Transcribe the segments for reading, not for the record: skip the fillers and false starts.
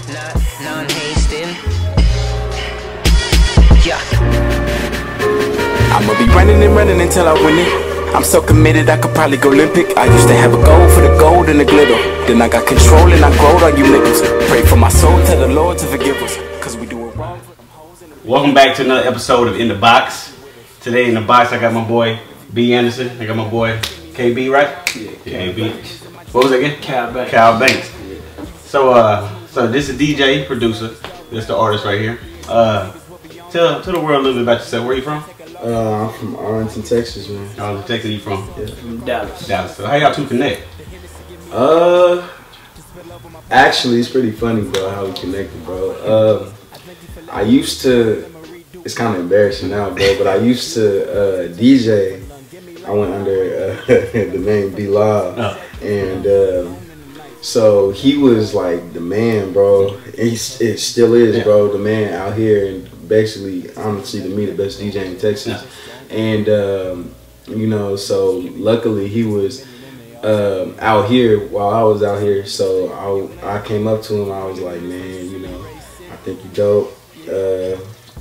non-hasting. Yeah. I'ma be running and running until I win it. I'm so committed I could probably go Olympic. I used to have a goal for the gold and the glitter. Then I got control and I growed on you niggas. Pray for my soul, tell the Lord to forgive us, cause we do it wrong. Welcome back to another episode of In the Box. Today in the box I got my boy B. Anderson. I got my boy KB, right? Yeah, KB. What was it again? Kal Banx. Kal Banx. So this is DJ, producer. This the artist right here. Tell the world a little bit about yourself. Where you from? I'm from Arlington, Texas, man. Arlington, Texas. You from? Yeah. From Dallas. Dallas. So how y'all two connect? Actually, it's pretty funny, bro, how we connected, bro. I used to, it's kind of embarrassing now, bro, but I used to DJ. I went under the name B-Law, and so he was like the man, bro. It still is, bro, the man out here, and basically, honestly, to me, the best DJ in Texas. And you know, so luckily he was out here while I was out here. So I came up to him. I was like, man, you know, I think you dope.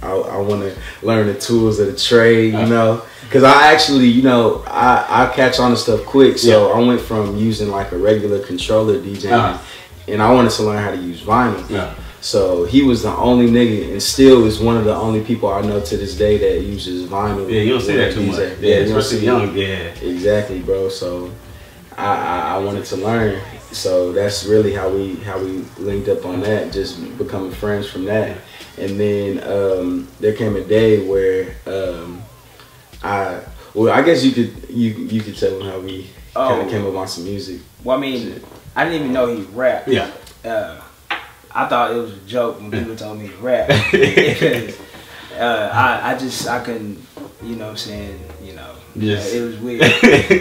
I want to learn the tools of the trade, you know, because I actually, you know, I catch on to stuff quick. So I went from using like a regular controller DJ, and I wanted to learn how to use vinyl. So he was the only nigga, and still is one of the only people I know to this day that uses vinyl. Yeah, you don't see that too much. Yeah, especially young. Yeah, exactly, bro. So I wanted to learn. So that's really how we linked up on that, just becoming friends from that. And then there came a day where I guess you could tell them how we kind of came up on some music. Well, I mean, I didn't even know he rapped. Yeah. I thought it was a joke when people told me to rap. Because I couldn't, you know what I'm saying, you know, it was weird.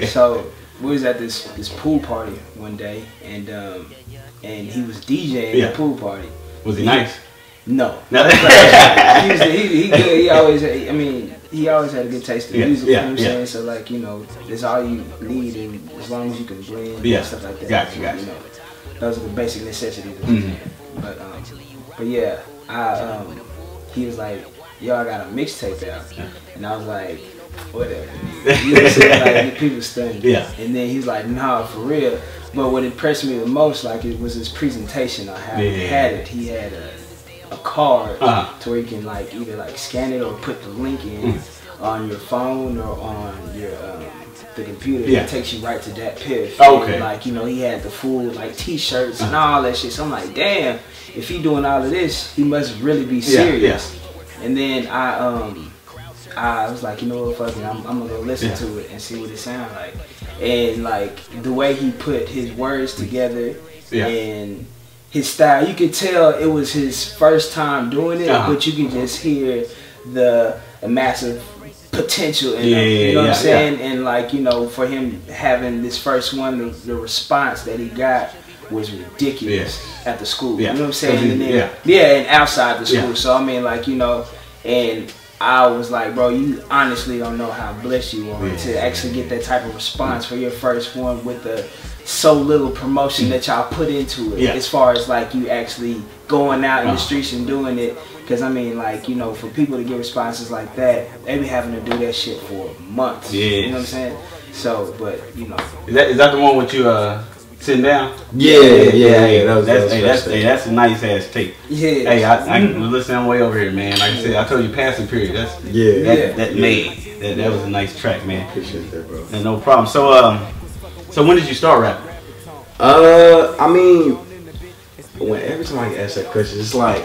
So we was at this pool party one day, and he was DJing the pool party. Was he nice? No. He always had a good taste in music, you know what I'm saying? So like, you know, that's all you need, and as long as you can blend and stuff like that. Gotcha. You know, those are the basic necessities of music. But yeah, he was like, yo, I got a mixtape out. And I was like, whatever. You know what I'm saying? Like, people studying. And then he was like, nah, for real. But what impressed me the most, like, it was his presentation on how he had it. He had a card to where you can like either like scan it or put the link in on your phone or on your the computer. It takes you right to that piff. And, like, you know, he had the full like t-shirts and all that shit. So I'm like, damn, if he doing all of this, he must really be serious. And then I was like, you know what, fuck it, I'm gonna go listen to it and see what it sounds like. And like the way he put his words together and his style, you could tell it was his first time doing it, but you can just hear the massive potential in him, you know what I'm saying? And like, you know, for him having this first one, the response that he got was ridiculous at the school. You know what I'm saying? And then, and outside the school. So I mean, like, you know, and I was like, bro, you honestly don't know how blessed you are to actually get that type of response for your first one with so little promotion that y'all put into it. As far as like you actually going out in the streets and doing it. Because I mean, like, you know, for people to get responses like that, they be having to do that shit for months. You know what I'm saying? So, but you know, is that the one with you sitting down? That's a nice ass tape. Hey, I was listening way over here, man. Like I said, I told you passing period. That's that was a nice track, man. Appreciate that, bro. And no problem. So when did you start rapping? I mean, every time I get asked that question, it's like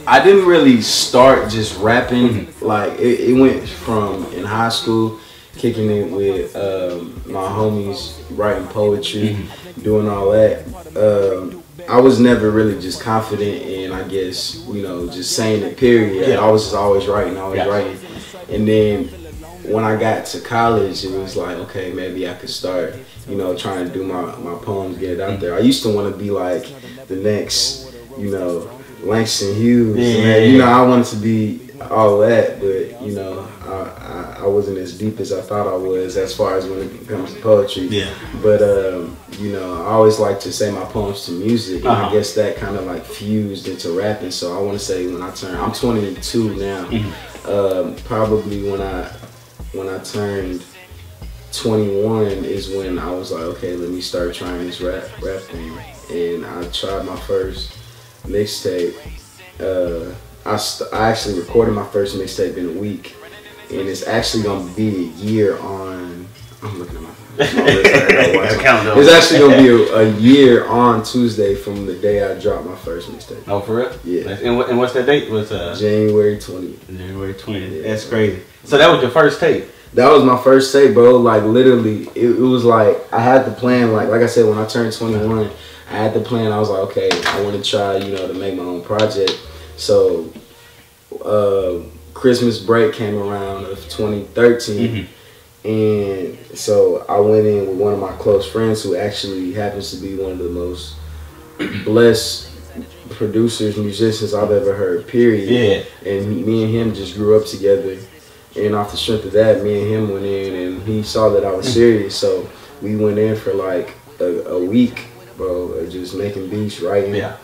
I didn't really start just rapping. Like it went from in high school, kicking it with my homies, writing poetry, doing all that. I was never really just confident in, I guess, you know, just saying it, period. I was just always writing. And then when I got to college, it was like, okay, maybe I could start, you know, trying to do my poems, get it out there. I used to want to be like the next, you know, Langston Hughes. You know, I wanted to be all that, but you know, I wasn't as deep as I thought I was as far as when it comes to poetry. Yeah. But you know, I always like to say my poems to music. And I guess that kind of like fused into rapping. So I want to say when I'm 22 now. Probably when I turned 21 is when I was like, okay, let me start trying this rap thing. And I tried my first mixtape. I actually recorded my first mixtape in a week, and it's actually gonna be a year on. I'm looking at my it's actually gonna be a year on Tuesday from the day I dropped my first mixtape. Oh, for real? Yeah. And what's that date? What's January 20th. January 20th. Yeah. That's crazy. So that was your first tape? That was my first tape, bro. Like literally, it was like I had the plan. Like I said, when I turned 21, I had the plan. I was like, okay, I want to try, you know, to make my own project. So Christmas break came around of 2013. And so I went in with one of my close friends who actually happens to be one of the most blessed producers, musicians I've ever heard, period. Yeah. And me and him just grew up together. And off the strength of that, me and him went in, and he saw that I was serious. So we went in for like a week, bro, of just making beats, writing. Yeah.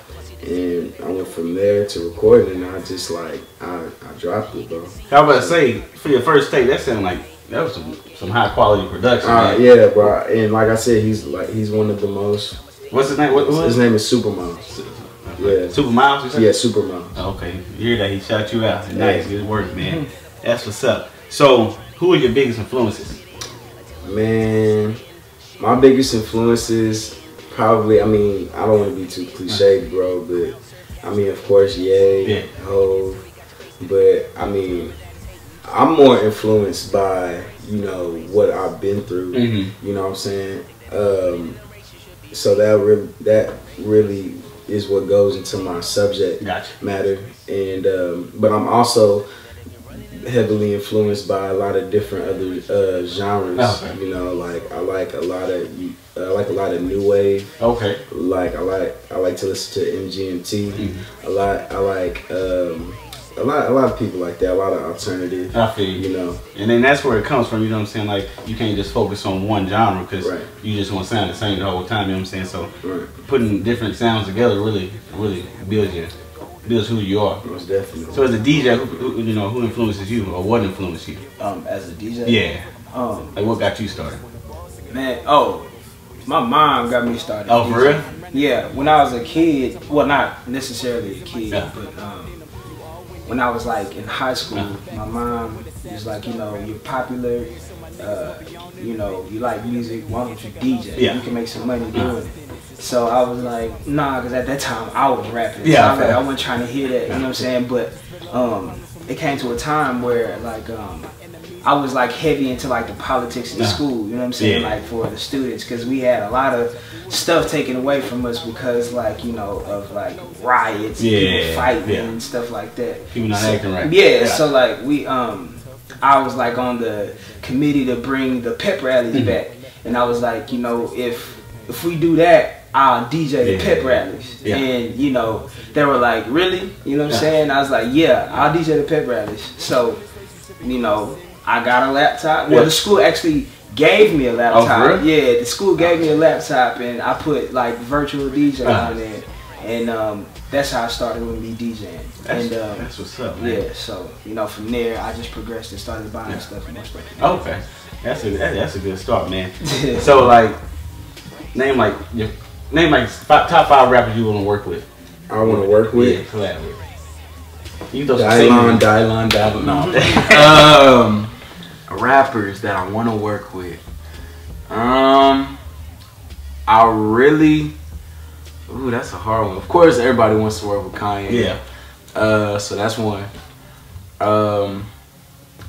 And I went from there to recording, and I just like, I dropped it, bro. I was about to say, for your first tape, that sounded like, that was some high quality production. Yeah, bro. And like I said, he's one of the most. What's his name? His name is Super Miles. Yeah. Super Miles, you said? Yeah, Super Miles. Oh, okay. You hear that? He shot you out. Nice. Good work, man. That's what's up. So, who are your biggest influences? Man, my biggest influences, probably, I mean, I don't want to be too cliche, bro, but I mean, of course, Ye, Hov, but I mean, I'm more influenced by, you know, what I've been through, you know what I'm saying? So that really is what goes into my subject matter. And but I'm also heavily influenced by a lot of different other genres. You know, like I like a lot of new wave. Okay. Like I like to listen to MGMT. I like a lot of people like that. A lot of alternative. I feel you. You know. And then that's where it comes from. You know what I'm saying? Like you can't just focus on one genre because you just want to sound the same the whole time. You know what I'm saying? So putting different sounds together really builds who you are. Most definitely. So as a DJ, who influences you or what influenced you? As a DJ? Yeah. Like what got you started? Man, my mom got me started. Oh, for real? Yeah, when I was a kid, well, not necessarily a kid, but when I was like in high school, my mom was like, you know, you're popular, you know, you like music, why don't you DJ? Yeah. You can make some money doing it. So I was like, nah, because at that time I was rapping. Yeah. So I was like, I wasn't trying to hear that, you know what I'm saying? But it came to a time where like I was like heavy into like the politics in the school, you know what I'm saying? Like for the students, because we had a lot of stuff taken away from us because like, you know, of like riots, people fighting and stuff like that. People not acting right. Yeah, so like we I was like on the committee to bring the pep rallies back, and I was like, you know, if we do that, I'll DJ the pep rallies. And you know, they were like, really? You know what I'm saying? I was like, yeah, I'll DJ the pep rallies. So, you know, I got a laptop. Well, the school actually gave me a laptop. Oh, really? Yeah, the school gave me a laptop, and I put like virtual DJ on there, and that's how I started with me DJing. That's what's up, man. Yeah, so you know, from there I just progressed and started buying stuff and more stuff. Okay, that's a good start, man. So like, name like top 5 rappers you want to work with. I want to work with. Yeah, collab with. You throw Dylon. No. Rappers that I want to work with. I really. Ooh, that's a hard one. Of course, everybody wants to work with Kanye. Yeah. So that's one. I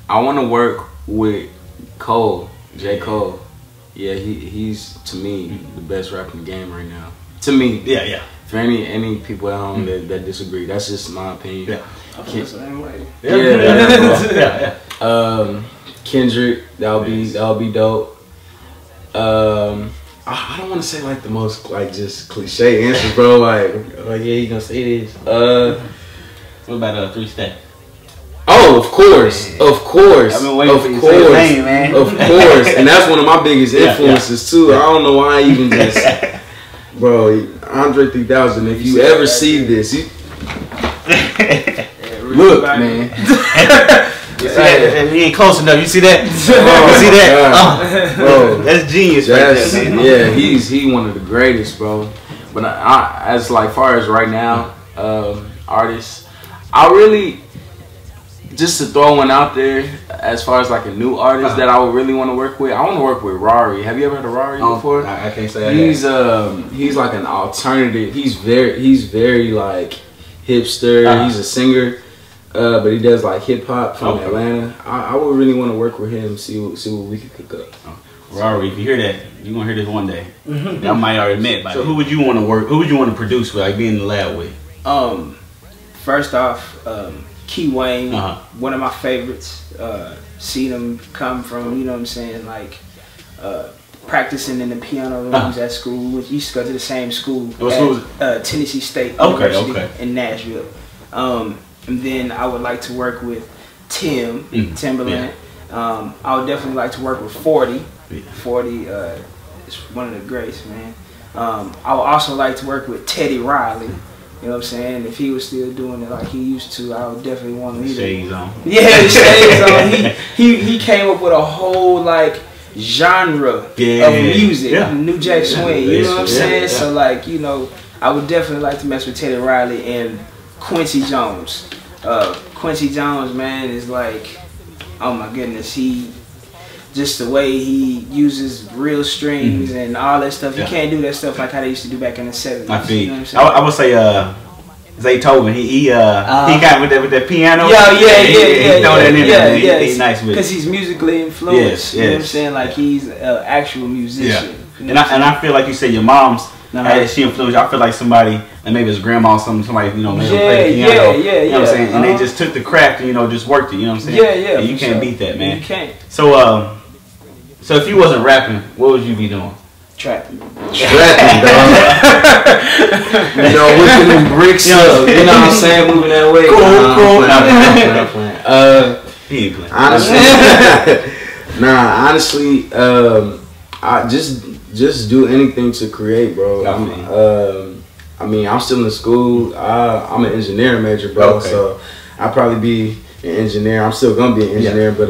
want to work with Cole, J. Cole. Yeah, he's to me the best rapper in the game right now. To me. Yeah, yeah. For any people at home that disagree, that's just my opinion. Yeah. I feel the same way. Yeah. Kendrick, that'll be dope. I don't want to say like the most like just cliche answers, bro. Like, oh yeah, you gonna say this? What about 3 Stack? Oh Oh, of course, of course, I've been waiting for you to course, say his name, man. of course, and that's one of my biggest influences too. I don't know why I even just, bro, Andre 3000. If you ever see this, look, man. He ain't close enough. You see that? You see that? Bro, that's genius, right there, man. Yeah, he one of the greatest, bro. But as like far as right now, artists, I really, just to throw one out there, as far as like a new artist that I would really want to work with, I want to work with Rari. Have you ever heard of Rari before? I can't say that. He's like an alternative. He's very like hipster. He's a singer. But he does like hip hop from Atlanta. I would really want to work with him, see what we could cook up. Rory, if you hear that, you're gonna hear this one day. That might already met. So who would you want to work? Who would you want to produce with? Like be in the lab with? First off, Key Wayne, one of my favorites. Seen him come from, you know what I'm saying, like practicing in the piano rooms at school. We used to go to the same school at Tennessee State University in Nashville. And then I would like to work with Timberland. I would definitely like to work with 40. 40 is one of the greats, man. I would also like to work with Teddy Riley. You know what I'm saying? If he was still doing it like he used to, I would definitely want him. Shades on. Yeah, the shades on. He came up with a whole like genre of music, New Jack Swing. You know what I'm saying? So like, you know, I would definitely like to mess with Teddy Riley and Quincy Jones. Quincy Jones, man, is like, oh my goodness, just the way he uses real strings and all that stuff. You can't do that stuff like how they used to do back in the 70s. I feel. You know what I'm saying? I would say Zaytoven. He got with that piano. Yeah. He's nice with it because he's musically influenced. You know what I'm saying? Like he's an actual musician. You know and I feel like you said your mom's. She influenced. I feel like somebody, and maybe his grandma or somebody, you know, maybe play the piano. You know what I'm saying? And they just took the craft and, you know, just worked it. You know what I'm saying? Yeah. And you can't beat that, man. You can't. So if you wasn't rapping, what would you be doing? Trapping, dog. You know, whipping them bricks up. You know what I'm saying? Moving that way. Cool. He ain't playing. Honestly, I just do anything to create, bro. I mean, I'm still in school. I'm an engineering major, bro. So I'll probably be an engineer. I'm still gonna be an engineer, but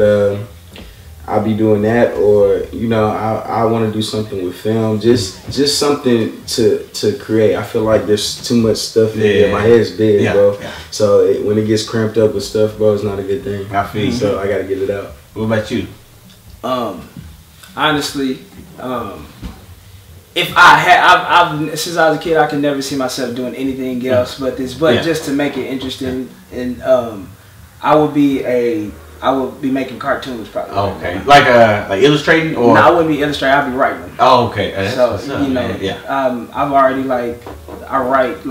I'll be doing that, or you know, I want to do something with film. Just something to create. I feel like there's too much stuff in here. My head's big, bro. So when it gets cramped up with stuff, bro, it's not a good thing. I feel so I gotta get it out. What about you? Honestly, if I've since I was a kid, I could never see myself doing anything else but this. But just to make it interesting, and I would be making cartoons probably. Okay, like illustrating or? No, I wouldn't be illustrating. I'd be writing them. Oh, okay. So you know, I've already I write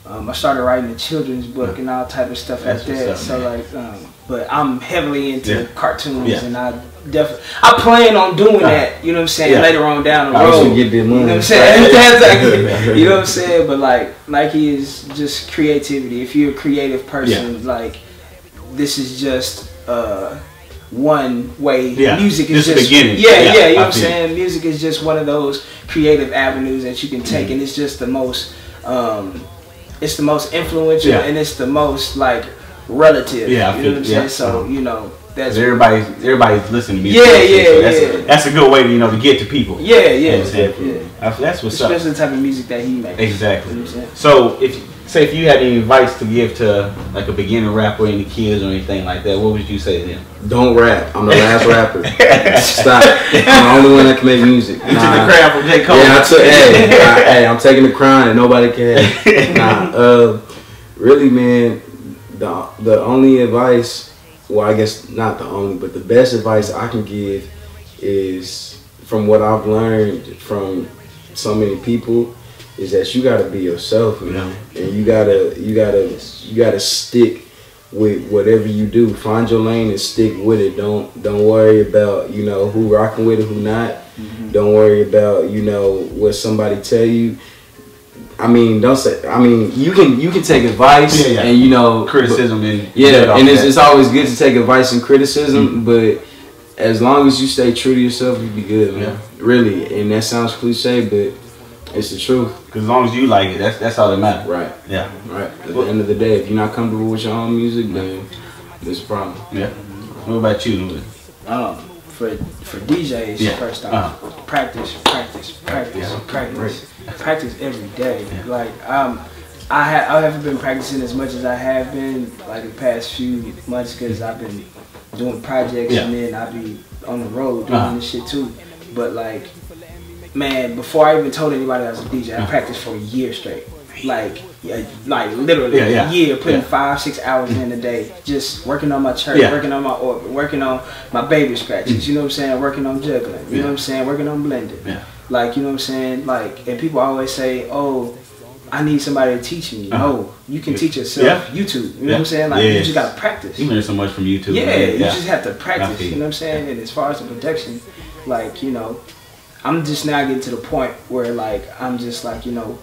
I started writing a children's book and all type of stuff like that. So but I'm heavily into cartoons and I plan on doing that, you know what I'm saying, later on down the road. Get you know what I'm saying? You know what I'm saying? But Nike is just creativity. If you're a creative person, this is just one way. Music is just beginning. You know what I'm saying? Music is just one of those creative avenues that you can take, and it's just the most influential and it's the most relative. You know what I'm saying? So you know. That's everybody's listening to music. That's a good way to to get to people. That's what's up. Especially the type of music that he makes. Exactly. You know so if you had any advice to give to a beginner rapper, any kids or anything like that, what would you say to them? Don't rap. I'm the last rapper. Stop. I'm the only one that can make music. You took the crown from J. Cole. Yeah, I took. I'm taking the crown and nobody can have it. Really, man. The only advice. Well, I guess not the only, but the best advice I can give is from what I've learned from so many people is that you gotta be yourself, man, and you gotta stick with whatever you do. Find your lane and stick with it. Don't worry about who rocking with it, who not. Don't worry about what somebody tell you. I mean, don't say. I mean, you can take advice and you know criticism and and it's always good to take advice and criticism, but as long as you stay true to yourself, you be good, man. Yeah. Really, and that sounds cliche, but it's the truth. Because as long as you like it, that's all that matters. Right. Yeah. Right. At the end of the day, if you're not comfortable with your own music, then there's a problem. Yeah. What about you? For DJs, first off, practice every day. Yeah. Like I haven't been practicing as much as I have been like the past few months because I've been doing projects and then I be on the road doing this shit too. But like, man, before I even told anybody I was a DJ, I practiced for a year straight. Like literally a year, putting 5-6 hours in a day, just working on my church, working on my orbit, working on my baby scratches, you know what I'm saying, working on juggling, you know what I'm saying, working on blending. Like, you know what I'm saying, like, and people always say, oh, I need somebody to teach me. No, you can teach yourself. YouTube, you know what I'm saying, like, you just gotta practice. You learn so much from YouTube. You just have to practice, you know what I'm saying. And as far as the production, like, you know, I'm just now getting to the point where like I'm just like, you know,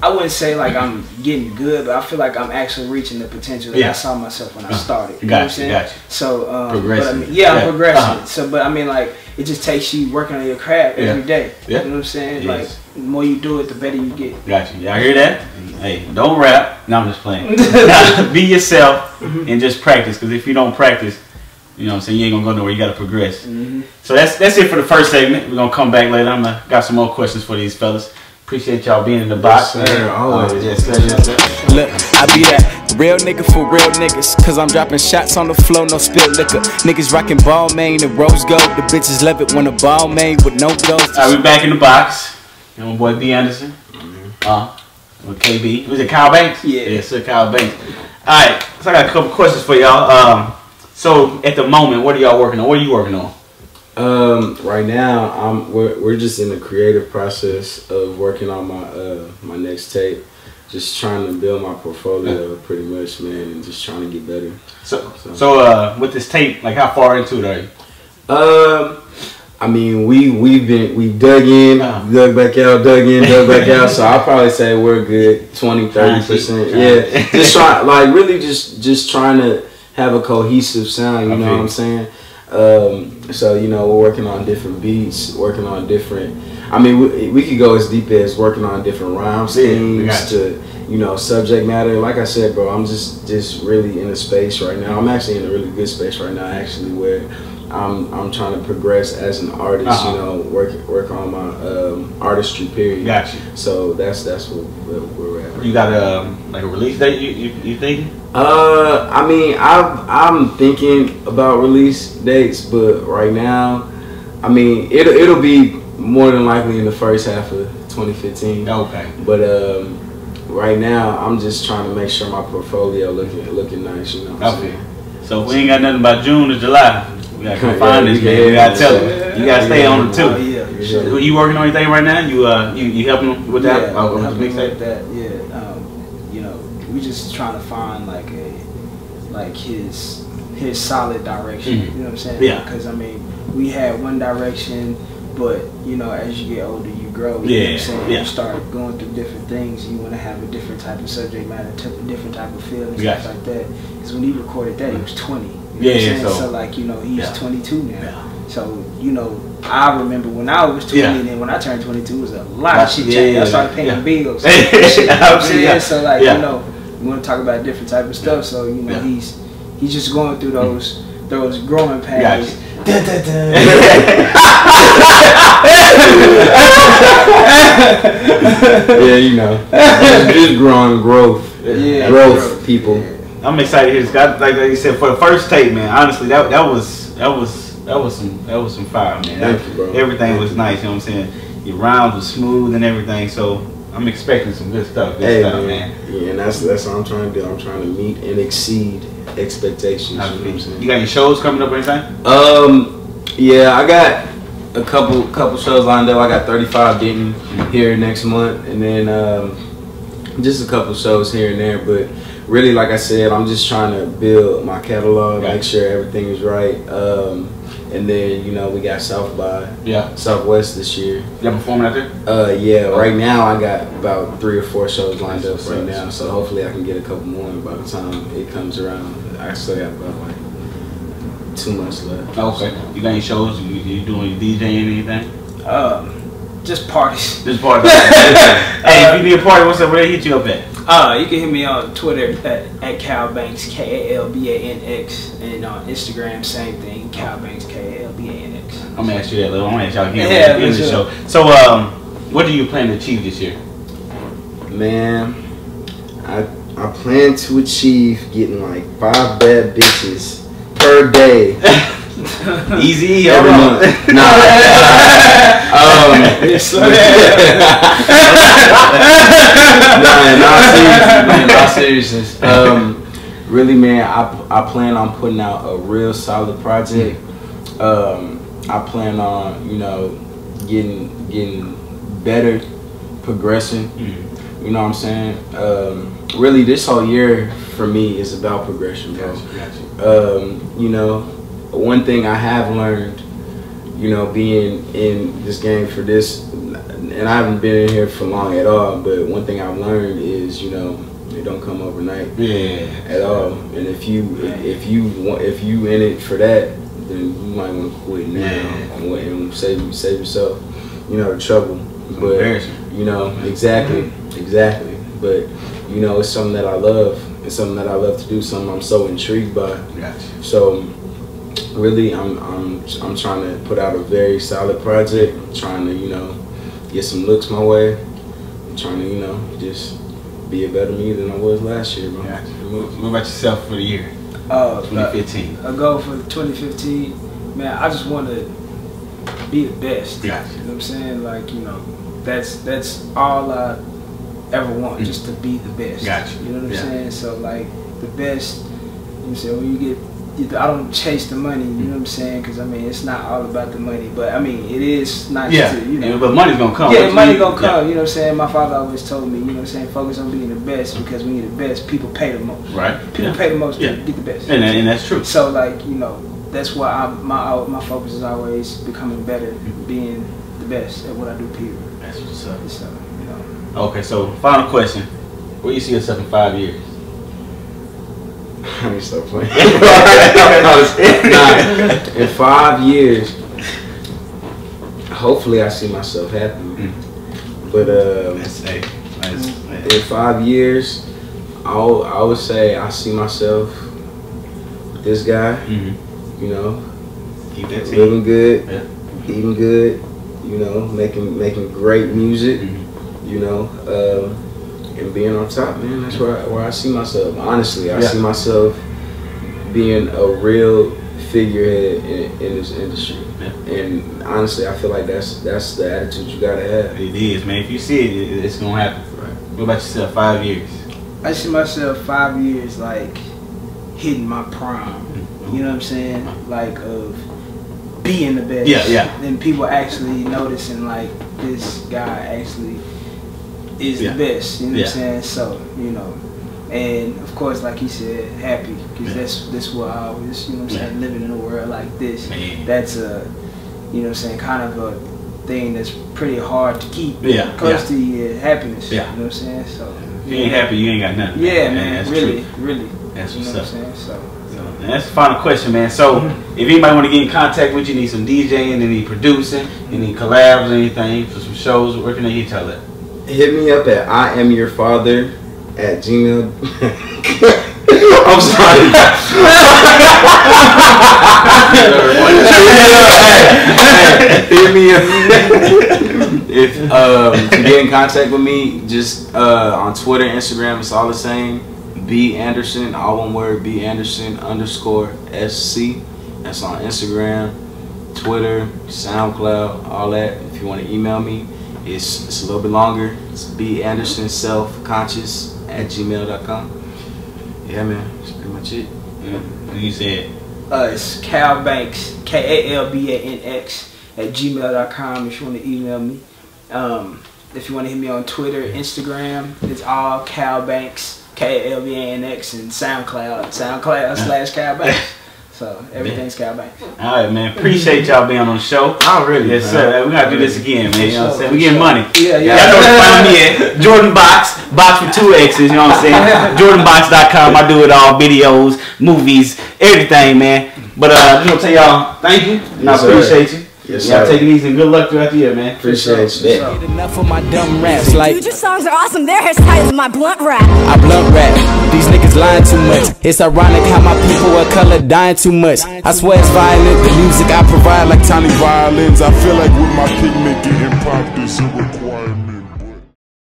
I wouldn't say like I'm getting good, but I feel like I'm actually reaching the potential that I saw myself when I started. You know what I'm saying? So, progressing. But I mean, I'm progressing. So, but I mean, like, it just takes you working on your craft every day. You know what I'm saying? Like, the more you do it, the better you get. Gotcha. Y'all hear that? Hey, don't rap. No, I'm just playing. Be yourself and just practice. Because if you don't practice, you know what I'm saying, you ain't gonna go nowhere. You gotta progress. So that's it for the first segment. We're gonna come back later. Got some more questions for these fellas. Appreciate y'all being in the box. Yes, sir. Always. Yes, sir. Look, I be that real nigga for real niggas. Cause I'm dropping shots on the floor, no spilled liquor. Niggas rocking ball main and rose gold. The bitches love it when a ball main with no ghost. Alright, we back in the box. And my boy B. Anderson. With KB. Was it Kal Banx? Yeah, sir, Kal Banx. Alright, so I got a couple questions for y'all. So at the moment, what are y'all working on? What are you working on? Right now, we're just in the creative process of working on my next tape. Just trying to build my portfolio, pretty much, man, and just trying to get better. So with this tape, like, how far into it are you? I mean, we've dug in, dug back out, dug in, dug back out. So I'll probably say we're good 20-30%. Yeah, just trying, like, really just trying to have a cohesive sound. You know what I'm saying? So, you know, we're working on different beats, working on different, I mean, we could go as deep as working on different rhyme schemes to, you know, subject matter. Like I said, bro, I'm just really in a space right now. I'm actually in a really good space right now, actually, where I'm trying to progress as an artist, you know, work on my artistry, period. Gotcha. So that's where we're at. You got like a release date you thinking? I mean, I'm thinking about release dates, but right now, I mean, it'll be more than likely in the first half of 2015. Okay. But right now, I'm just trying to make sure my portfolio looking nice. You know what I'm saying? So if we ain't got nothing about June or July, we gotta come find this man. We gotta tell them. You gotta stay on it too. You working on anything right now? You helping them with that? Helping with that. You know, we just trying to find like his solid direction. You know what I'm saying? Yeah. Because I mean, we had one direction, but you know, as you get older, you grow. You know what I'm saying? You start going through different things. You want to have a different type of subject matter, different type of feel and stuff like that. Because when he recorded that, he was 20. You know so like, you know, he's 22 now. So, you know, I remember when I was 20 and then when I turned 22, it was a lot of shit changed. I started paying bills. You know what I'm saying? So like, you know, we want to talk about different type of stuff. So, you know, he's just going through those growing pains. Yeah, you know, just growing growth. Growth, people. I'm excited to hear this. Like you said, for the first tape, man. Honestly, that was some fire, man. Thank you, bro. Everything was nice. You know what I'm saying? Your rhymes was smooth and everything. So I'm expecting some good stuff. Man. Yeah, and that's what I'm trying to do. I'm trying to meet and exceed expectations. You know what I'm saying? You got any shows coming up or anything? Yeah, I got a couple shows lined up. I got 35 Denton here next month, and then just a couple shows here and there. But really, like I said, I'm just trying to build my catalog, make sure everything is right, And then, you know, we got South by Southwest this year. Y'all performing out there? Yeah, right now I got about 3 or 4 shows lined up right now. So hopefully I can get a couple more by the time it comes around. I still got about like 2 months left. Okay. You got any shows? You doing DJing anything? Just parties. Just parties. Hey, if you need a party, what's up? Where they hit you up at? You can hit me on Twitter at Kal Banx, KALBANX, and on Instagram, same thing, Kal Banx, KALBANX. I'm gonna ask you that later. I'm gonna ask y'all again in the show. So, what do you plan to achieve this year? Man, I plan to achieve getting like 5 bad bitches per day. Easy every month. Nah. Not seriousness. Really, man, I plan on putting out a real solid project. I plan on, you know, getting better, progressing. You know what I'm saying? Really, this whole year for me is about progression, bro. You know, one thing I have learned, you know, being in this game for this, and I haven't been in here for long at all, but one thing I've learned is, you know, it don't come overnight at all. And if you in it for that, then you might want to quit now and save yourself, you know, the trouble. But you know, exactly. But you know, it's something that I love. It's something that I love to do. Something I'm so intrigued by. So really, I'm trying to put out a very solid project. I'm trying to, you know, get some looks my way. I'm trying to, you know, just be a better me than I was last year, bro. What about yourself for the year? 2015. A goal for 2015, man. I just want to be the best. You know what I'm saying? Like, you know, that's all I ever want, just to be the best. You know what I'm saying? So like the best. You know what I'm saying? When you get, I don't chase the money. You know what I'm saying? Because I mean, it's not all about the money, but I mean, it is not. To, you know, but money's gonna come. Yeah, money's gonna come. You know what I'm saying? My father always told me, you know what I'm saying, focus on being the best, because when you're the best, people pay the most. People pay the most to get the best. And that's true. So like, you know, that's why my focus is always becoming better, being the best at what I do. Period. That's what's up. So, you know. Okay, so final question: where do you see yourself in 5 years? I need to stop playing. In 5 years, hopefully I see myself happy. But in 5 years, I would say I see myself this guy. You know, living good, eating good. You know, making great music. You know. And being on top, man, that's where I see myself. Honestly, I see myself being a real figurehead in this industry. And honestly, I feel like that's the attitude you gotta have. It is, man. If you see it, it's gonna happen. What about yourself? 5 years? I see myself 5 years like hitting my prime. You know what I'm saying? Like of being the best. And people actually noticing like this guy actually is the best, you know what I'm saying? So, you know, and of course, like he said, happy, because that's what I always, you know what I'm saying, living in a world like this, that's a, you know what I'm saying, kind of a thing that's pretty hard to keep close to your happiness, you know what I'm saying? So, if you ain't happy, you ain't got nothing. Man, that's really. That's you what's know up. What I'm saying? So, and that's the final question, man. So, if anybody want to get in contact with you, need some DJing, any producing, any collabs, anything for some shows, where can they hit y'all at? Hit me up at IamYourFather@gmail. I'm sorry. Hit me up. If to get in contact with me, just on Twitter, Instagram, it's all the same. B Anderson, all one word. B Anderson _SC. That's on Instagram, Twitter, SoundCloud, all that. If you want to email me, it's a little bit longer. It's BAndersonSelfConscious@gmail.com. Yeah, man, that's pretty much it. And you said it's Kal Banx, KALBANX@gmail.com. If you want to email me, if you want to hit me on Twitter, Instagram, it's all Kal Banx, KALBANX, and SoundCloud /Kal Banx. So everything's Kal Banx. All right, man. Appreciate y'all being on the show. Already. Yes, sir. We gotta do this again, man. You know what I'm saying? We getting money. Yeah. Y'all know where to find me at Jordan Boxx, Boxx with 2 X's. You know what I'm saying? JordanBoxx.com. I do it all: videos, movies, everything, man. But I just want to tell y'all thank you, and I appreciate you. Yes, y'all sir. take it easy and good luck throughout the year, man. Appreciate you. Enough of my dumb raps, like Dude, your songs are awesome. Their hairstyle is my blunt rap. I blunt rap. These niggas lying too much. It's ironic how my people of color dying too much. I swear it's violent. The music I provide like tiny violins. I feel like with my pigment getting popped is a requirement.